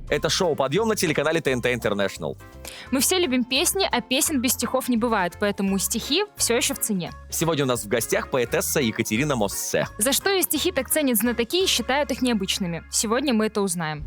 Это шоу «Подъем» на телеканале ТНТ International. Мы все любим песни, а песен без стихов не бывает, поэтому стихи все еще в цене. Сегодня у нас в гостях поэтесса Екатерина Моссе. За что ее стихи так ценят знатоки и считают их необычными? Сегодня мы это узнаем.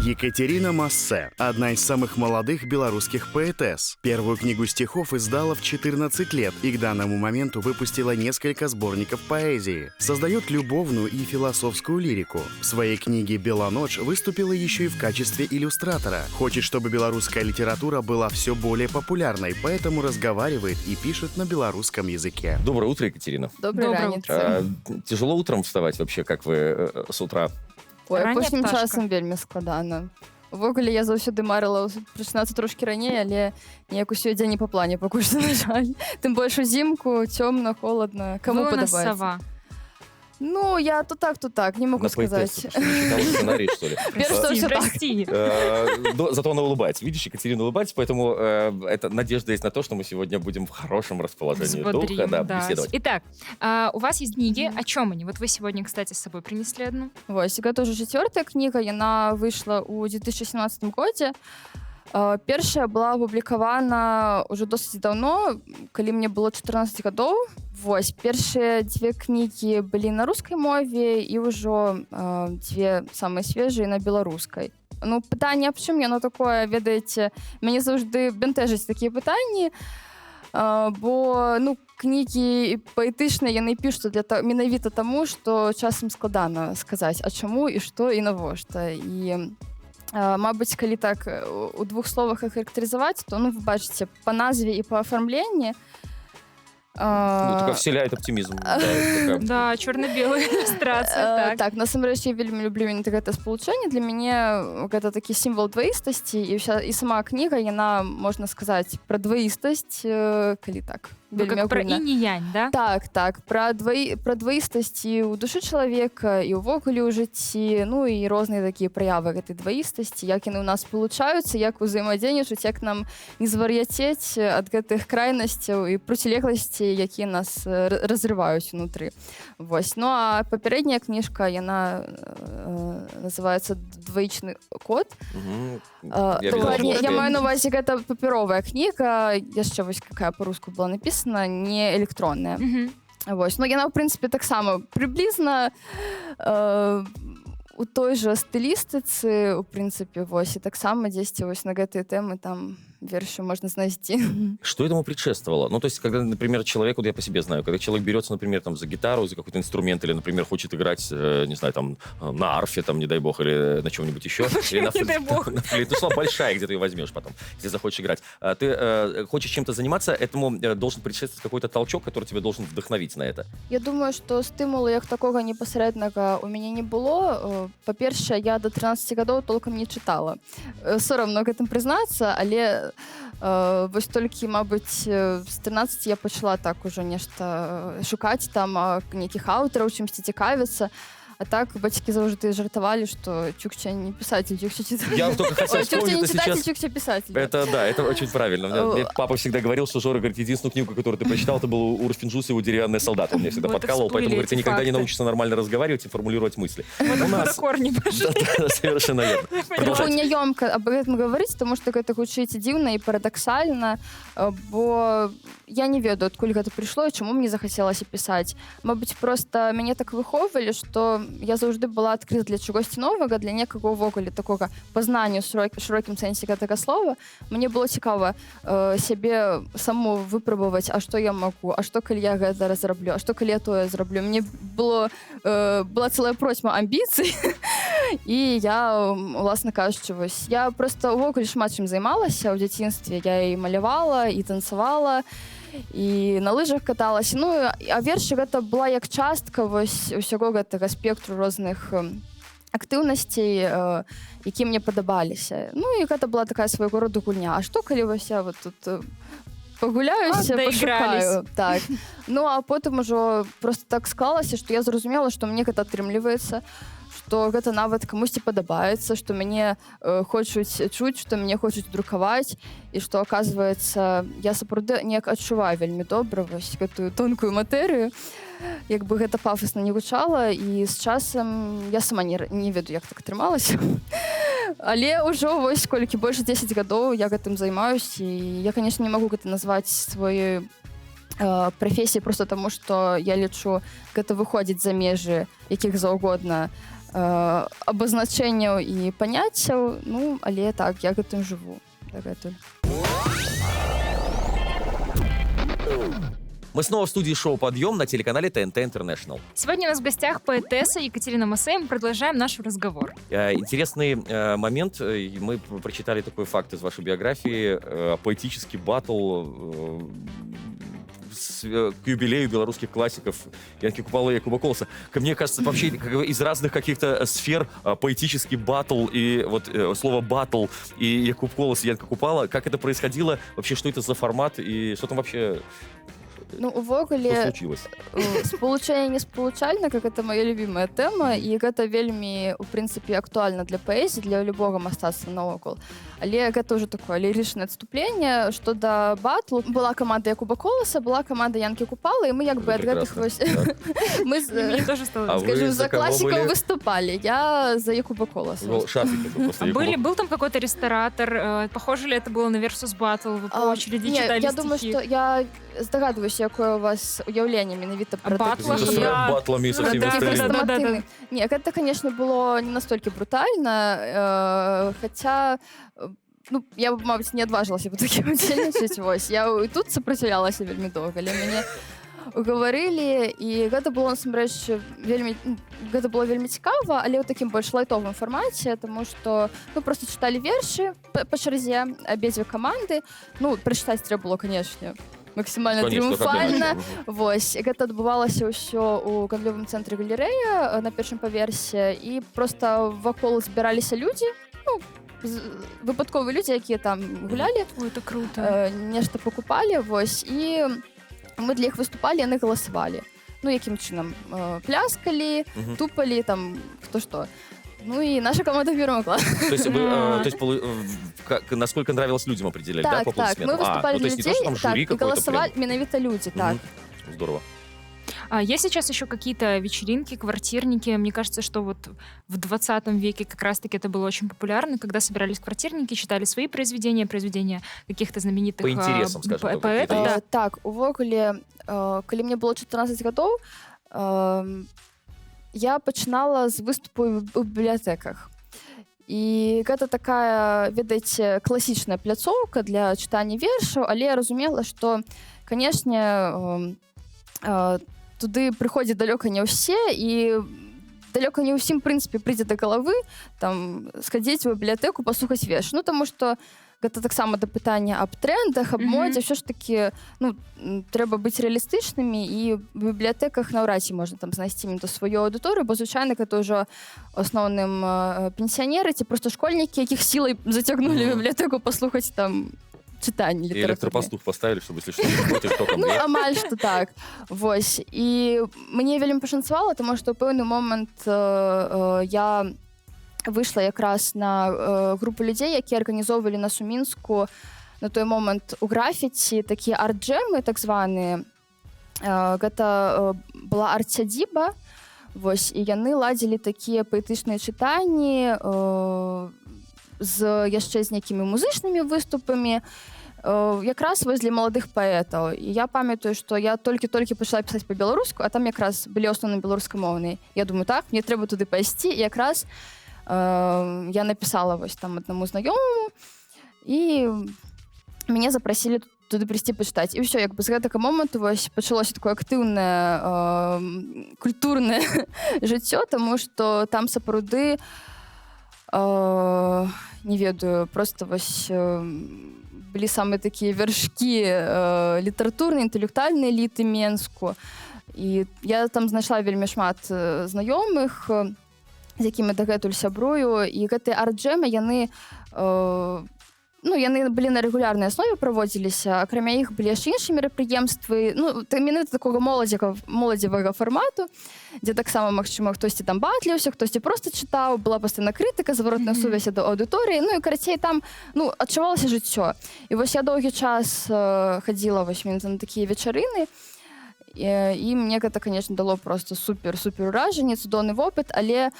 Екатерина Моссе – одна из самых молодых белорусских поэтесс. Первую книгу стихов издала в 14 лет и к данному моменту выпустила несколько сборников поэзии. Создает любовную и философскую лирику. В своей книге «Белоночь» выступила еще и в качестве иллюстратора. Хочет, чтобы белорусская литература была все более популярной, поэтому разговаривает и пишет на белорусском языке. Доброе утро, Екатерина. Доброе утро. Тяжело утром вставать вообще, как вы с утра? Ой, Ранняя апошнім пташка. часам вельмі складана. Увогуле я заўсёды марыла прачынацца трошкі раней, але неяк усё ідзе не па плане пакуль што, на жаль. Тым больш узімку, цёмна, холодна. Кому Вы у нас падабаецца? сова. Ну, я то так, не могу На сказать. поэтессу, что не читала сценарий, что ли? Что всё так. Прости. Зато она улыбается. Видишь, Екатерина улыбается, поэтому это надежда есть на то, что мы сегодня будем в хорошем расположении духа, Взбодрим, да. беседовать. Итак, у вас есть книги. О чем они? Вот вы сегодня, кстати, с собой принесли одну. Вось, гэта ўжо 4-я кніга, яна выйшла ў 2017 годзе. Першая была апублікавана ўжо досыць даўно, калі мне было 14 гадоў. Вось, першыя 2 кнігі былі на рускай мове і ўжо 2 самыя свежыя на беларускай. Ну, пытанне аб чым яно такое, ведаеце, мяне заўжды бянтэжаць такія пытанні, бо, ну, кнігі паэтычныя яны пішуцца менавіта таму, што часам складана сказаць, а чаму і што і навошта. І мабыць, калі так у 2 словах іх характарызаваць, то, ну, вы бачыце, па назве і па афармленні. Только вселяет оптимизм. Да, черно-белая иллюстрация. Так, насамрэч, я вельмі люблю менавіта гэта спалучэнне. Для мяне гэта такі сімвал дваістасці, і сама кніга, яна, можна сказаць, пра дваістасць, калі так. Ну, как про инь и янь, да? Так, пра дваістасць і ў душы чалавека, і ўвогуле ў жыцці, ну і розныя такія праявы гэтай дваістасці, як яны ў нас спалучаюцца, як узаемадзейнічаць, як нам не звар'яцець ад гэтых крайнасцяў і процілегласцей, якія нас разрываюць унутры. Вось. Ну а папярэдняя кніжка, яна называецца «Дваічны код». Дакладней, я маю на увазе, гэта папяровая кніга, яшчэ вось какая па-руску была напісана, не электронная. Вось. Но яна, в прынцыпе, таксама прыблізна у той жа стылістыцы, у прынцыпе, вось, і таксама дзесьці вось на гэтыя тэмы там вершы можно знайсці. Что этому предшествовало? Ну, то есть, когда, например, человек, вот я по себе знаю, когда человек берется, например, там, за гитару, за какой-то инструмент, или, например, хочет играть, не знаю, там, на арфе, там, не дай бог, или на чем-нибудь еще, или на флейту, ну, большая, где ты ее возьмешь потом, если захочешь играть. Ты хочешь чем-то заниматься, этому должен предшествовать какой-то толчок, который тебя должен вдохновить на это. Я думаю, што стымулу як такога непасрэднага у мяне не было. Па-першае, я до 13 гадоў толкам не чытала. Сорамна гэтым прызнацца, але вось толькі, мабыць, з 13 я пачала так ужо нешта шукаць там нейкіх аўтараў, чымсьці цікавіцца. А так бацькі заўжды жартавалі, што Чукча не писатель, Чукча читатель. Я только хотел вспомнить это сейчас. Чукча писатель. Это да, это очень правильно. Мне папа всегда говорил, что Жора, говорит, единственную книгу, которую ты прочитал, это был Урфин Джюс и его «Деревянный солдат». Он мне всегда подкалывал, поэтому, говорит, ты никогда не научишься нормально разговаривать и формулировать мысли. Мы на корни пошли. Да, совершенно верно. Крыху няёмка аб гэтым гаварыць, таму што гэта гучыць дзіўна і парадаксальна, бо я не ведаю, адкуль гэта прыйшло і чаму мне захацелася пісаць. Мабыць, проста мяне так выхоўвалі, што я заўжды была адкрыта для чагосьці новага, для некага ўвогуле такога пазнання ў шырокім сэнсе гэтага слова. Мне было цікава сябе саму выпрабаваць, а што я магу, а што калі я гэта разраблю, а што калі я тое зраблю. Мне была цэлая процьма амбіцый, і я, уласна кажучы, вось, я проста ўвогуле шмат чым займалася ў дзяцінстве. Я і малявала, і танцавала, і на лыжах каталася. Ну, а вершы гэта была як частка вось усяго гэтага спектру розных актыўнасцей, які мне падабаліся. Ну, і гэта была такая свайго роду гульня. А што калі вось я вот тут пагуляюся, пашукаю. Так. Ну, а потым ужо просто так склалася, што я зразумела, што мне гэта атрымліваецца, што гэта нават камусьці падабаецца, што мяне хочуць чуць, што мяне хочуць друкаваць, і што, аказваецца, я сапраўды неяк адчуваю вельмі добра вось гэтую тонкую матэрыю. Як бы гэта пафасна не гучала, і з часам я сама не ведаю, як так атрымалася. Але ўжо вось колькі больш 10 гадоў я гэтым займаюсь, і я, конечно, не магу гэта назваць сваёй прафесіяй проста таму, што я лічу, гэта выходзіць за межы якіх заўгодна абазначэнняў і паняццяў, ну, але так, я гэтым жыву дагэтуль. Мы снова в студии шоу «Подъем» на телеканале ТНТ International. Сегодня у нас в гостях поэтесса Екатерина Массе. Мы продолжаем наш разговор. Интересный момент. Мы прочитали такой факт из вашей биографии. Поэтический баттл к юбилею белорусских классиков Янки Купала и Якуба Колоса. Мне кажется, вообще из разных каких-то сфер поэтический баттл и вот слово баттл и Якуб Колос и Янка Купала. Как это происходило? Вообще, что это за формат и что там вообще... Ну, увогуле, спалучэнне неспалучальна, как это моя любимая тэма, і гэта вельмі, у прынцыпе, актуальна для паэзіі, для любога мастацтва наогул. Але гэта ўжо такое лірычнае адступленне, што да батлу была каманда Якуба Колоса, была каманда Янкі Купала, і мы як бы ад гэтых вось... Мы, скажем, за класікаў выступалі. Я за Якуба Колоса. Был там какой-то ресторатор? Похоже ли это было на Versus Battle? Вы по очереди читали стихи? Я думаю, что я здогадываюсь, якое у вас уяўленне менавіта пра батламі со всеми остальными. Не, гэта, конечно, было не настолькі брутальна, хаця, ну, я б, мабыць, не адважылася бы такім удзельнічаць, вось. Я і тут супраціўлялася вельмі доўга, але мяне угаварылі, і гэта было, насамрэч, вельмі, гэта было вельмі цікава, але ў такім больш лайтовым фармаце, таму што, ну, проста чыталі вершы па чарзе, абедзве каманды, ну, прачытаць трэба было, канешне, максімальна трыумфальна. Вось, гэта адбывалася ўсё ў гандлёвым цэнтры галерэя на першым паверсе, і проста вакол збіраліся людзі, ну, выпадковыя людзі, якія там гулялі. Ой, это круто. Нешта пакупалі, вось, і мы для іх выступалі, яны галасавалі. Ну, якім чынам? Пляскалі, тупалі, там, хто што. Ну и наша команда перемогла. То есть, насколько нравилось людям, определяли, да, по аплодисментам? Так, мы выступали для людей, так, и голосовали менавито люди, так. Здорово. Есть сейчас еще какие-то вечеринки, квартирники? Мне кажется, что вот в 20 веке как раз-таки это было очень популярно, когда собирались квартирники, читали свои произведения каких-то знаменитых по интересам, скажем, поэтов. Да. Так, увогуле, калі мне было 14 гадоў, я пачынала з выступу ў бібліятэках. І гэта такая, ведаеце, класічная пляцоўка для чытання вершаў, але я разумела, што, канешне, туды прыходзяць далёка не ўсе, і далёка не ўсім, в прынцыпе, прыйдзе да галавы там схадзіць у бібліятэку, паслухаць верш. Ну, таму што гэта таксама да пытання аб трендах, аб модзе, ўсё ж такі, ну, трэба быць рэалістычнымі, і в бібліятэках наўрад ці можна там знайсці менавіта сваю аўдыторыю, бо звычайна гэта ўжо ў асноўным пенсіянеры ці проста школьнікі, якіх сілай зацягнулі в бібліятэку паслухаць там чытанне літаратуры. І электропастух поставілі, щоб если что-то проти, хто там. Ну, амаль што так. Вось. І мне вельмі пашанцавала, тому што ў пэўны момант я выйшла якраз на групу людзей, якія арганізоўвалі нас у Мінску на той момант у графіці, такія арт-джэмы, так званыя. Гэта была арт-сядзіба, вось, і яны ладзілі такія паэтычныя чытанні з яшчэ з нейкімі музычнымі выступамі, якраз вось для маладых паэтаў. І я памятаю, што я толькі-толькі пачала пісаць па-беларуску, а там якраз былі асноўна беларускамоўныя. Я думаю, так, мне трэба туды пайсці, і якраз я напісала вось там аднаму знаёмаму, і мяне запрасілі туды прыйсці пачытаць. І ўсё, як бы з гэтага моманту вось пачалося такое актыўнае культурнае жыццё, таму што там сапраўды, не ведаю, проста вось былі самыя такія вяршкі літаратурнай, інтэлектуальнай эліты Менску. І я там знайшла вельмі шмат знаёмых, з якімі дагэтуль сябрую, і гэтыя арт-джэмы, яны ну, яны былі на рэгулярнай аснове праводзіліся, акрамя іх былі яшчэ іншыя мерапрыемствы, ну, менавіта такога моладзевага фармату, дзе таксама, магчыма, хтосьці там батліўся, хтосьці проста чытаў, была пастаянна крытыка, зваротная сувязь да аўдыторыі, ну, і, карацей, там, ну, адчувалася жыццё. І вось я доўгі час хадзіла вось на такія вечарыны, і мне гэта, конечно, дало просто супер уражанне, цудоўны вопыт, але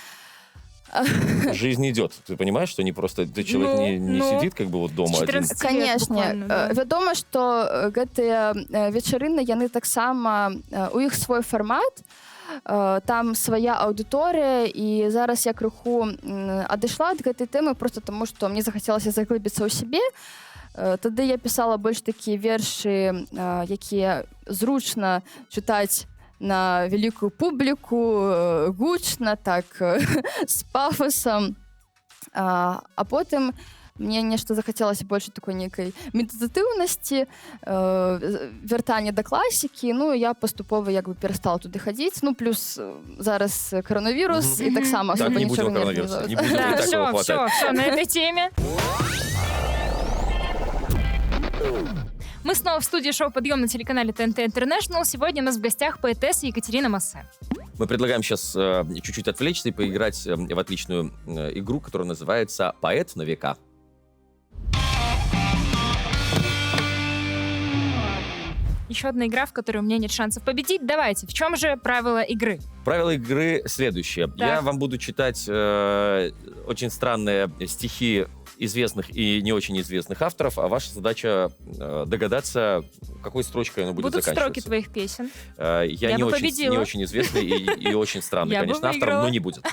Жизнь идет. Ты понимаешь, что не просто человек не сидит как бы вот дома один? Конечно. Вядома, што гэтыя вечарыны, яны таксама, у іх свой фармат, там свая аўдыторыя, і зараз я крыху адышла ад гэтай тэмы просто таму, што мне захацелася заглыбіцца ў сябе. Тады я пісала больш такія вершы, якія зручна чытаць на вялікую публіку, гучна, так, з пафасам. А потым мне нешта захацелася больш такой нейкай медытатыўнасці, вяртання да класікі, ну, я паступова як бы перастала туды хадзіць, ну, плюс зараз коронавірус, і таксама Так, особо не будем нічога не коронавируса. Не організоваць. будем, Все, на этой теме. Мы снова в студии шоу «Подъем» на телеканале ТНТ Интернешнл. Сегодня у нас в гостях поэтесса Екатерина Массе. Мы предлагаем сейчас чуть-чуть отвлечься и поиграть в отличную игру, которая называется «Поэт на века». Еще одна игра, в которой у меня нет шансов победить. Давайте, в чем же правила игры? Правила игры следующие. Так. Я вам буду читать очень странные стихи известных и не очень известных авторов, а ваша задача догадаться, какой строчкой оно будет Будут заканчиваться. строки твоих песен. Я не бы очень, победила. не очень известный и очень странный, Я бы конечно, автор, выиграла. но не будет.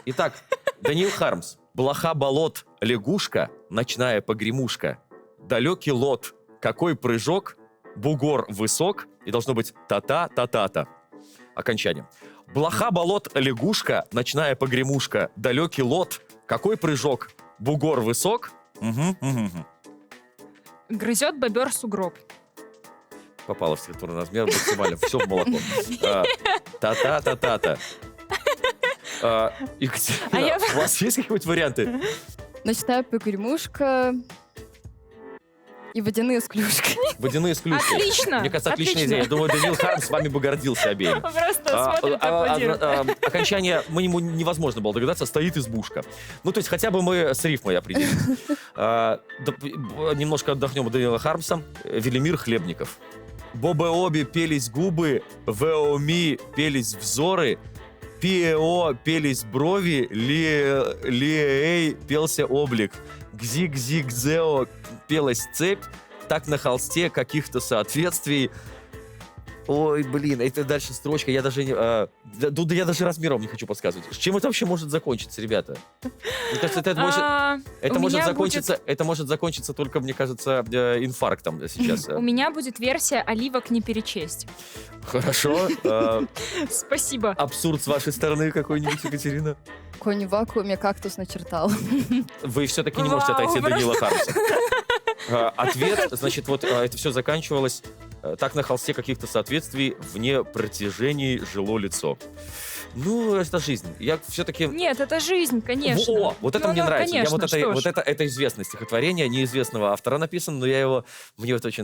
Итак, Даниил Хармс. Блоха болот, лягушка, ночная погремушка, далекий лот, какой прыжок, бугор высок, и должно быть та-та-та-та-та. Окончание. Блоха болот, лягушка, ночная погремушка, далекий лот, какой прыжок, бугор высок. Грызет бобер сугроб. Попало в структурный размер максимально. Все в молоко. Та-та-та-та-та. Екатерина, у вас есть какие-нибудь варианты? Ночная погремушка и водяные с клюшкой. Водяные с клюшкой. Отлично. Мне кажется, отличная идея. Я думаю, Даниил Хармс с вами бы гордился обеими. Просто смотрит и аплодирует. Окончание ему невозможно было догадаться. Стоит избушка. Ну, то есть хотя бы мы с рифмой определились. Немножко отдохнем от Даниила Хармса. Велимир Хлебников. Бобе-обе пелись губы, веоми пелись взоры, пиэо пелись брови, лиэй пелся облик, гзи-гзи-гзео пелась цепь, так на холсте каких-то соответствий. Ой, блин, это дальше строчка, я даже я даже размером не хочу подсказывать. С чем это вообще может закончиться, ребята? Мне кажется, это может закончиться только, мне кажется, инфарктом сейчас. У меня будет версия «Оливок не перечесть». Хорошо. Спасибо. Абсурд с вашей стороны какой-нибудь, Екатерина? Конь в вакууме кактус начертал. Вы все-таки не можете отойти от Даниила Хармса. Ответ, значит, вот это все заканчивалось. Так на холсте каких-то соответствий вне протяжений жило лицо. Ну, это жизнь. Я все-таки... Нет, это жизнь, конечно. О, вот это мне нравится. Конечно, Это известное стихотворение, неизвестного автора написано, но мне очень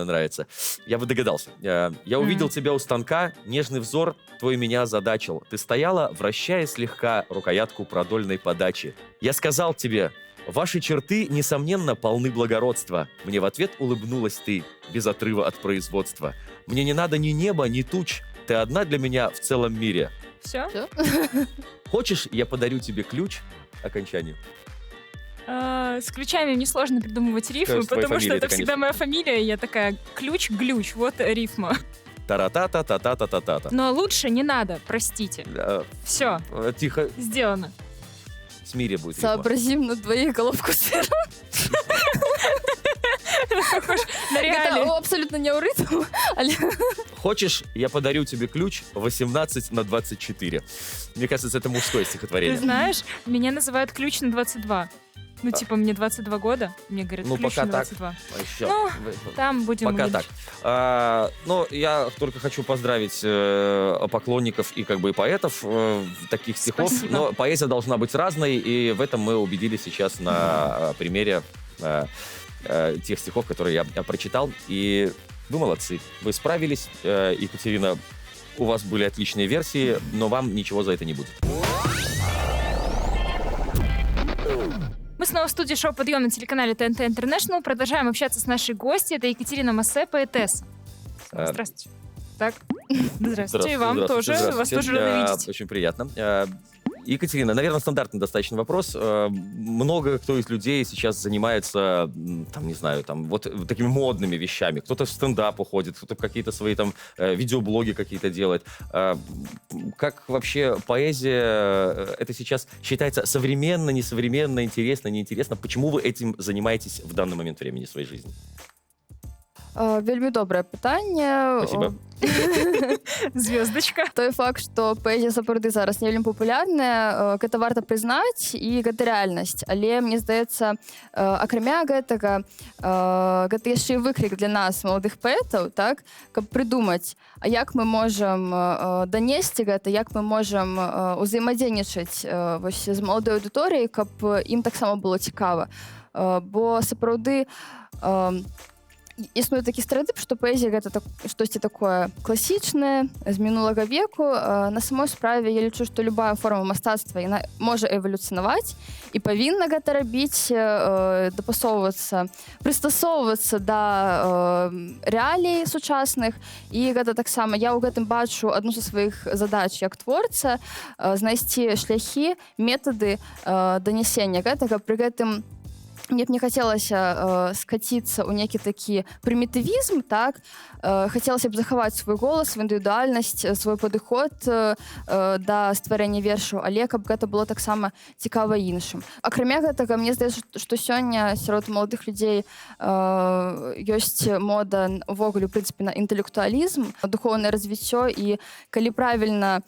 нравится. Я бы догадался. Я увидел тебя у станка, нежный взор твой меня озадачил. Ты стояла, вращая слегка рукоятку продольной подачи. Я сказал тебе: ваши черты, несомненно, полны благородства. Мне в ответ улыбнулась ты, без отрыва от производства. Мне не надо ни неба, ни туч. Ты одна для меня в целом мире. Все? Хочешь, я подарю тебе ключ? Окончание. С ключами мне сложно придумывать рифмы, Конечно, потому что фамилия, это всегда моя фамилия. Я такая: ключ-глюч, вот рифма. Тара-та-та-та-та-та-та-та. Но лучше не надо, простите. Все, Тихо, сделано. с мире будет рифма. Сообразим на двоих головку сыра. На Это реале. абсолютно не у ритму. Хочешь, я подарю тебе ключ 18/24. Мне кажется, это мужское Ты стихотворение. знаешь, меня называют ключ на 22. Ну, типа, мне 22 года, мне говорят, Ну, ключ пока на так. 22. Еще. Ну, там будем Пока увидеть. так. Ну, я только хочу поздравить поклонников и как бы и поэтов таких стихов. Спасибо. Но поэзия должна быть разной, и в этом мы убедились сейчас на примере тех стихов, которые я прочитал. И вы молодцы. Вы справились. Екатерина, у вас были отличные версии, но вам ничего за это не будет. Мы снова в студии шоу «Подъем» на телеканале ТНТ International. Продолжаем общаться с нашей гостьей. Это Екатерина Массе, поэтесса. Здравствуйте. Так, здравствуйте. И вам тоже. Вас тоже рада видеть. Очень приятно. Екатерина, наверное, стандартный достаточно вопрос. Много кто из людей сейчас занимается, там, не знаю, там, вот такими модными вещами. Кто-то в стендап уходит, кто-то какие-то свои там видеоблоги какие-то делает. Как вообще поэзия, это сейчас считается современно, несовременно, интересно, неинтересно? Почему вы этим занимаетесь в данный момент времени своей жизни? Вельмі добрае пытанне. Спасибо. Звездочка. Той факт, што паэзія сапраўды зараз не вельмі папулярная, гэта варта прызнаць, і гэта рэальнасць. Але мне здаецца, акрамя гэтага, гэта яшчэ і выклік для нас, маладых паэтаў, так, каб прыдумаць, а як мы можам данесці гэта, як мы можам узаемадзейнічаць вось з маладой аўдыторыяй, каб ім таксама было цікава. Бо сапраўды існуе такі стэрэатып, што паэзія гэта штосьці такое класічнае з мінулага веку. На самой справе я лічу, што любая форма мастацтва яна можа эвалюцыянаваць і павінна гэта рабіць, дапасоўвацца, прыстасоўвацца да рэалій сучасных. І гэта таксама я ў гэтым бачу адну са сваіх задач як творца, знайсці шляхі, метады данясення гэтага. Пры гэтым мне б не хацелася скаціцца ў некі такі прымітывізм, так? Хацелася б захаваць свой голас, сваю індывідуальнасць, свой падыход да стварэння вершаў, але каб гэта было таксама цікава іншым. Акрамя гэтага, мне здаецца, што сёння сярод маладых людзей ёсць мода увогуле, у прынцыпе, на інтэлектуалізм, духоўнае развіццё, і калі правільна,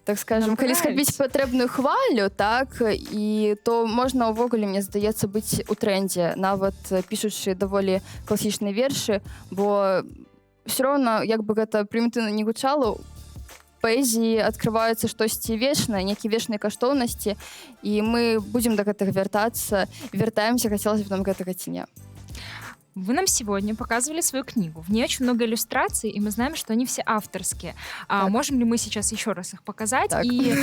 так скажем, калі схапіць патрэбную хвалю, так, і то можна ўвогуле, мне здаецца, быць у трендзе, нават пішучы даволі класічныя вершы, бо ўсё роўна, як бы гэта прымітыўна не гучала, паэзіі адкрываецца штосьці вечнае, нейкія вечныя каштоўнасці, і мы будзем да гэтага вяртацца, вяртаемся, хацелася б нам гэтага ці не. Вы нам сегодня показывали свою книгу. В ней очень много иллюстраций, и мы знаем, что они все авторские. Можем ли мы сейчас еще раз их показать? Так. И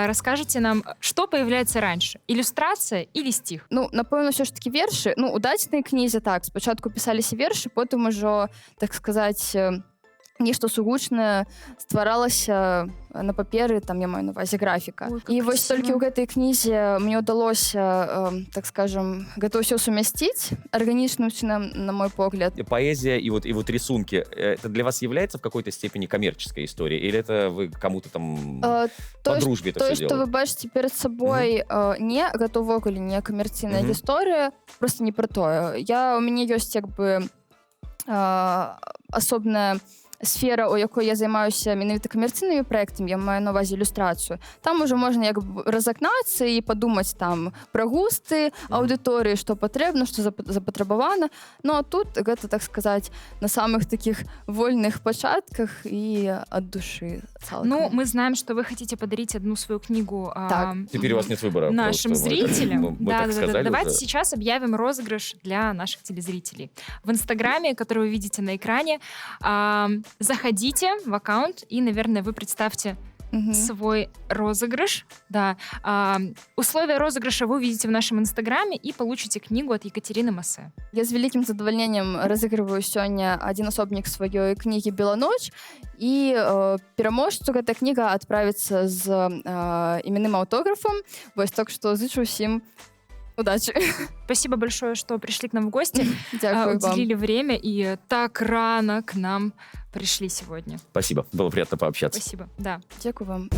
расскажете нам, что появляется раньше? Иллюстрация или стих? Ну, напэўна, ўсё ж такі вершы. Ну, у дадзенай кнізе так, спачатку пісаліся вершы, потым ужо, так сказаць, нешта сугучнае стваралася на паперы, там я маю на увазе графіка. Ой, І вось красиво. толькі ў гэтай кнізе мне ўдалося, так скажем, гэта ўсё сумясціць арганічным чынам, на мой погляд. Поэзия и вот рисунки, это для вас является в какой-то степени коммерческой историей? Или это вы кому-то там по дружбе это То, все што вы делаете? бачыце перад сабой, не, гэта ўвогуле не камерцыйная гісторыя, просто не пра тое. У мяне ёсць як бы асобная сфера, у якой я займаюся менавіта камерцыйнымі праектамі, я маю на увазе ілюстрацыю. Там уже можна як бы разакнацца і падумаць там пра густы аўдыторыі, што патрэбна, што запатрабавана. Ну а тут гэта, так сказаць, на самых таких вольных пачатках і ад душы цалкам. Ну, мы знаем, что вы хотите подарить одну свою книгу Так. Теперь у вас нет выбора. нашим просто мы зрителям. так сказали Давайте уже. сейчас объявим розыгрыш для наших телезрителей. В Инстаграме, который вы видите на экране, заходите в аккаунт и, наверное, вы представьте свой розыгрыш. Да. Условия розыгрыша вы увидите в нашем Инстаграме и получите книгу от Екатерины Массе. Я з вялікім задавальненнем разыгрываю сёння адзін асобнік сваёй кнігі «Беланоч», і пераможцу гэта кніга адправіцца з іменным аўтографам. Вось, так што зычу ўсім удачи. Спасибо большое, что пришли к нам в гости, Дякую вам. уделили время и так рано к нам пришли сегодня. Спасибо, было приятно пообщаться. Спасибо. Да. Дякую вам.